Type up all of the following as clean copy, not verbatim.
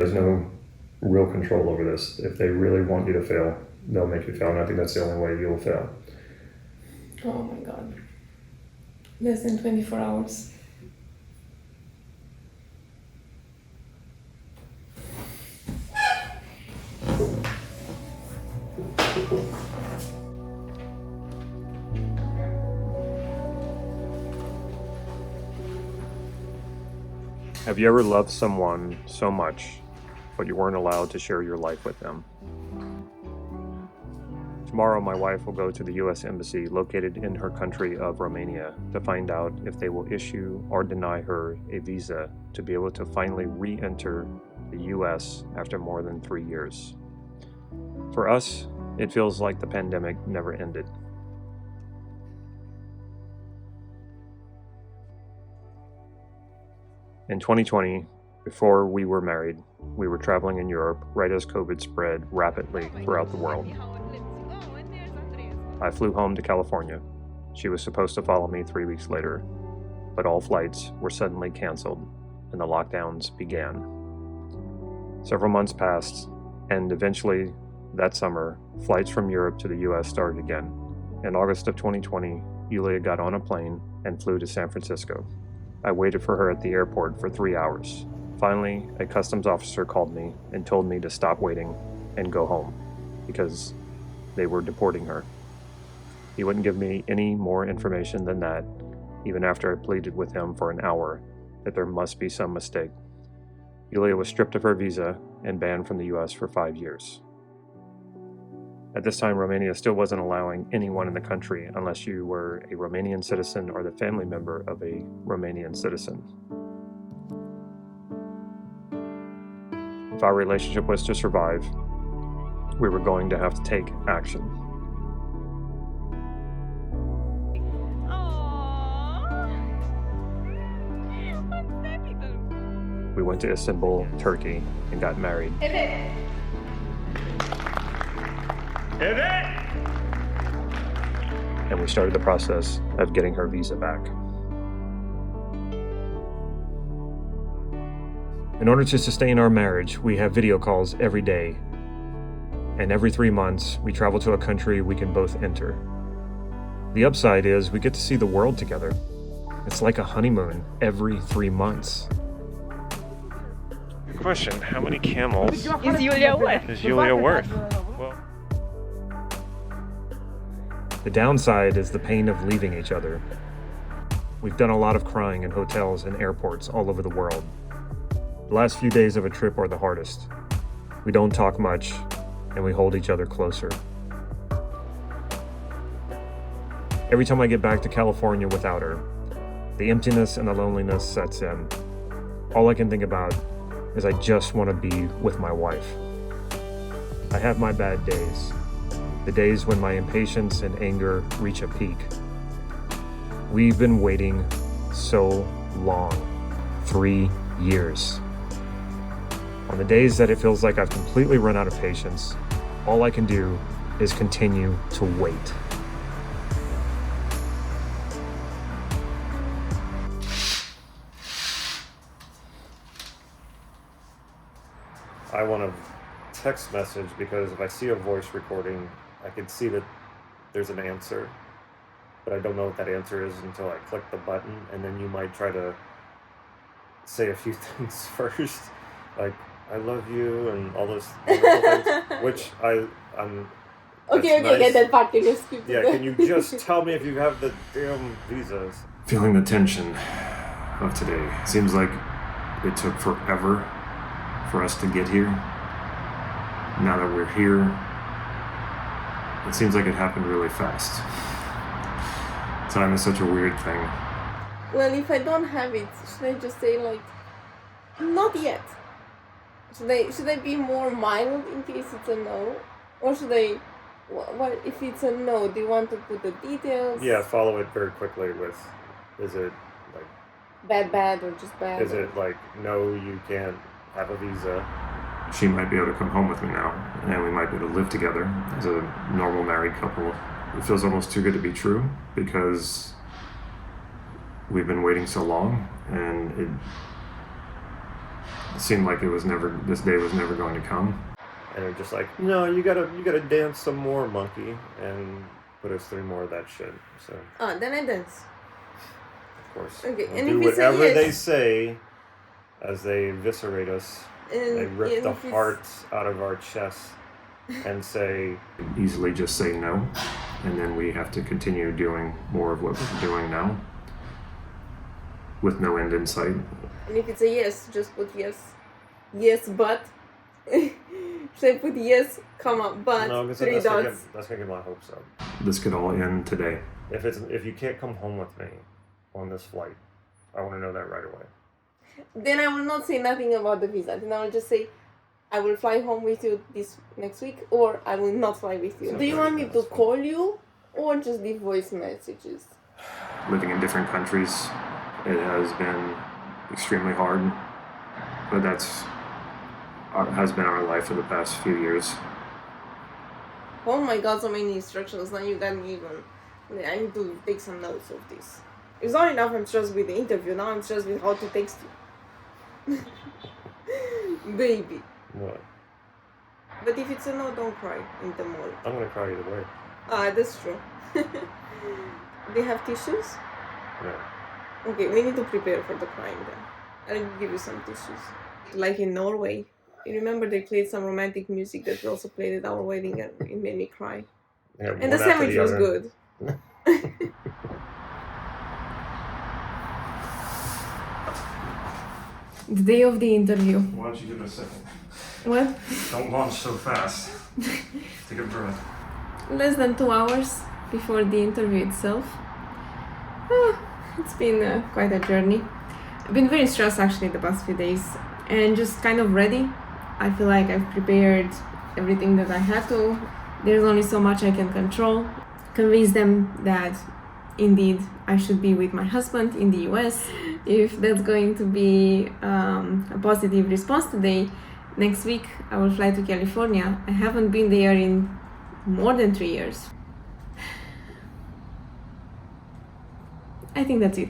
There's no real control over this. If they really want you to fail, they'll make you fail, and I think that's the only way you'll fail. Oh my god. Less than 24 hours. Have you ever loved someone so much, but you weren't allowed to share your life with them? Tomorrow, my wife will go to the U.S. Embassy located in her country of Romania to find out if they will issue or deny her a visa to be able to finally re-enter the U.S. after more than 3 years. For us, it feels like the pandemic never ended. In 2020, before we were married, we were traveling in Europe right as COVID spread rapidly throughout the world. I flew home to California. She was supposed to follow me 3 weeks later, but all flights were suddenly canceled and the lockdowns began. Several months passed, and eventually that summer, flights from Europe to the US started again. In August of 2020, Yulia got on a plane and flew to San Francisco. I waited for her at the airport for 3 hours. Finally, a customs officer called me and told me to stop waiting and go home because they were deporting her. He wouldn't give me any more information than that, even after I pleaded with him for an hour that there must be some mistake. Yulia was stripped of her visa and banned from the US for 5 years. At this time, Romania still wasn't allowing anyone in the country unless you were a Romanian citizen or the family member of a Romanian citizen. If our relationship was to survive, we were going to have to take action. We went to Istanbul, Turkey, and got married. And we started the process of getting her visa back. In order to sustain our marriage, we have video calls every day. And every 3 months, we travel to a country we can both enter. The upside is we get to see the world together. It's like a honeymoon every 3 months. Question, how many camels Is Yulia worth? is Yulia worth? Well, the downside is the pain of leaving each other. We've done a lot of crying in hotels and airports all over the world. The last few days of a trip are the hardest. We don't talk much, and we hold each other closer. Every time I get back to California without her, the emptiness and the loneliness sets in. All I can think about is I just want to be with my wife. I have my bad days, the days when my impatience and anger reach a peak. We've been waiting so long, 3 years. On the days that it feels like I've completely run out of patience, all I can do is continue to wait. I want to text message because if I see a voice recording, I can see that there's an answer, but I don't know what that answer is until I click the button, and then you might try to say a few things first, like, I love you, and all those wonderful things, which I'm... Okay, nice. get that part, can you skip Yeah, can you just tell me if you have the damn visas? Feeling the tension of today. Seems like it took forever for us to get here. Now that we're here, it seems like it happened really fast. Time is such a weird thing. Well, if I don't have it, should I just say like, not yet? Should I be more mild in case it's a no? Or should I, what if it's a no, do you want to put the details? Yeah, follow it very quickly with, is it like... Bad, or just bad? Is it like, no, you can't have a visa? She might be able to come home with me now, and we might be able to live together as a normal married couple. It feels almost too good to be true, because we've been waiting so long, and it seemed like this day was never going to come. And they're just like, no, you gotta dance some more, monkey, and put us through more of that shit. So Then I dance. of course, Okay, we'll and do if you say whatever yes- they say as they eviscerate us. And, They rip and the if it's- hearts out of our chests and say, Easily just say no, and then we have to continue doing more of what we're doing now with no end in sight. And if it's a yes, just put yes. Yes, but. Should I put yes, comma, but, no, because 3 that's dots? gonna get my hopes up. This could all end today. If you can't come home with me on this flight, I want to know that right away. Then I will not say nothing about the visa. Then I will just say, I will fly home with you this next week, or I will not fly with you. Do you want me to call you, or just leave voice messages? Living in different countries, it has been extremely hard, but has been our life for the past few years. Oh my god, so many instructions. Now you got me even. I need to take some notes of this. It's not enough I'm stressed with the interview, now I'm stressed with how to text you. Baby. What? But if it's a no, don't cry in the morning. I'm gonna cry either way. That's true. They have tissues? No. Okay, we need to prepare for the crying then. I'll give you some tissues. Like in Norway. You remember they played some romantic music that we also played at our wedding and it made me cry. Yeah, And the one after sandwich was other. good. The day of the interview. Why don't you give it a second? What? Don't launch so fast. Take a breath. Less than 2 hours before the interview itself. It's been quite a journey. I've been very stressed actually the past few days and just kind of ready. I feel like I've prepared everything that I had to. There's only so much I can control. Convince them that indeed I should be with my husband in the US. If that's going to be a positive response today, next week I will fly to California. I haven't been there in more than 3 years. I think that's it.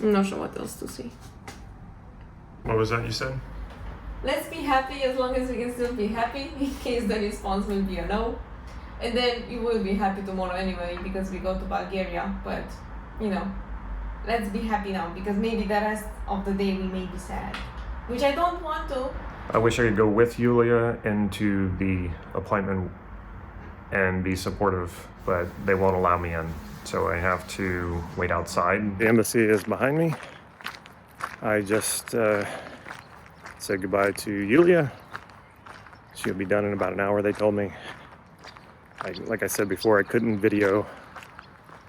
I'm not sure what else to say. What was that you said? Let's be happy as long as we can still be happy in case the response will be a no. And then you will be happy tomorrow anyway because we go to Bulgaria. But, let's be happy now because maybe the rest of the day we may be sad. Which I don't want to. I wish I could go with Yulia into the appointment and be supportive, but they won't allow me in. So I have to wait outside. The embassy is behind me. I just said goodbye to Yulia. She'll be done in about an hour, they told me. Like I said before, I couldn't video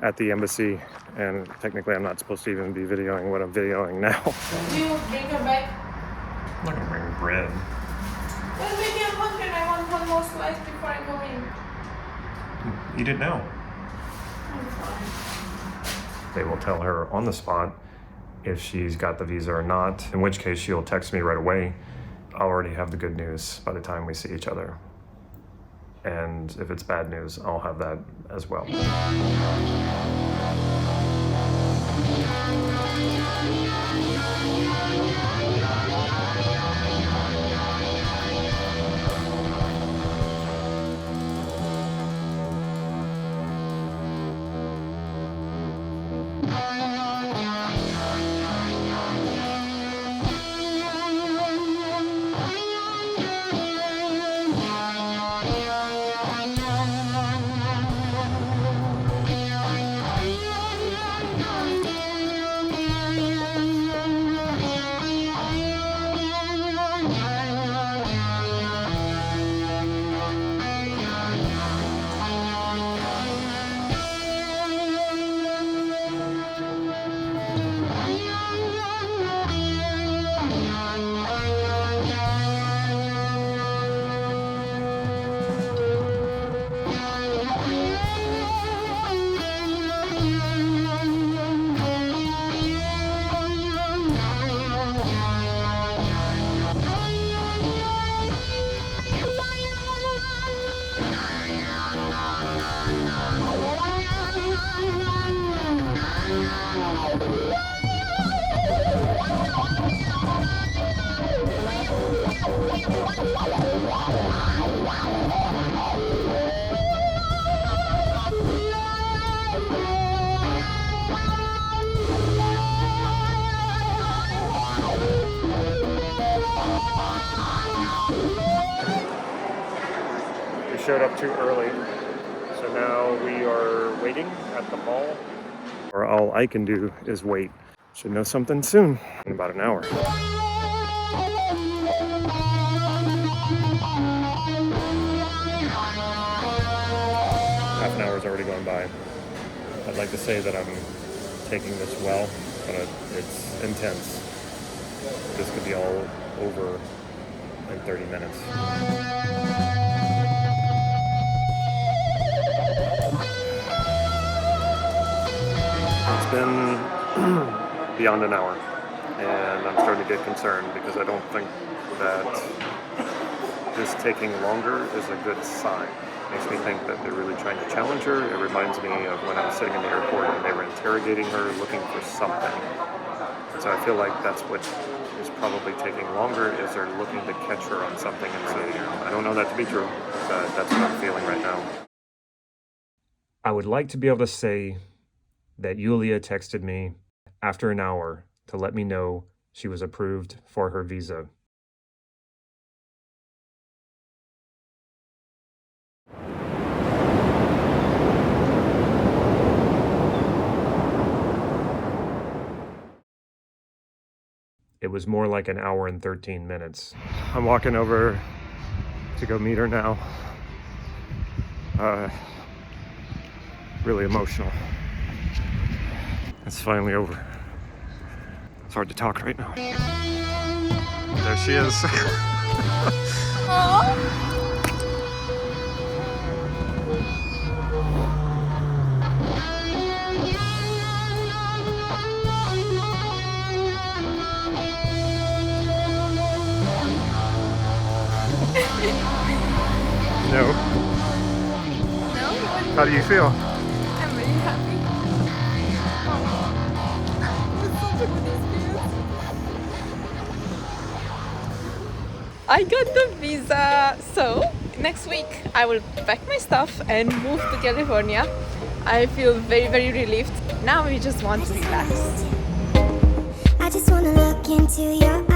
at the embassy, and technically I'm not supposed to even be videoing what I'm videoing now. Do you bring your bag? I'm not gonna bring bread. Well, maybe I'm hungry and I want one more slice before I go in. Eat it now. I'm fine. They will tell her on the spot if she's got the visa or not, in which case she'll text me right away. I'll already have the good news by the time we see each other. And if it's bad news, I'll have that as well. showed up too early, so now we are waiting at the mall. Or all I can do is wait. Should know something soon, in about an hour. Half an hour's already gone by. I'd like to say that I'm taking this well, but it's intense. This could be all over in 30 minutes. It's been beyond an hour, and I'm starting to get concerned because I don't think that this taking longer is a good sign. Makes me think that they're really trying to challenge her. It reminds me of when I was sitting in the airport and they were interrogating her, looking for something. And so I feel like that's what is probably taking longer, is they're looking to catch her on something. And so I don't know that to be true, but that's what I'm feeling right now. I would like to be able to say that Yulia texted me after an hour to let me know she was approved for her visa. It was more like an hour and 13 minutes. I'm walking over to go meet her now. Really emotional. It's finally over. It's hard to talk right now. There she is. No. No? How do you feel? I'm really happy. It's such a good experience. I got the visa, so next week I will pack my stuff and move to California. I feel very, very relieved. Now we just want to relax. I just wanna look into your eyes.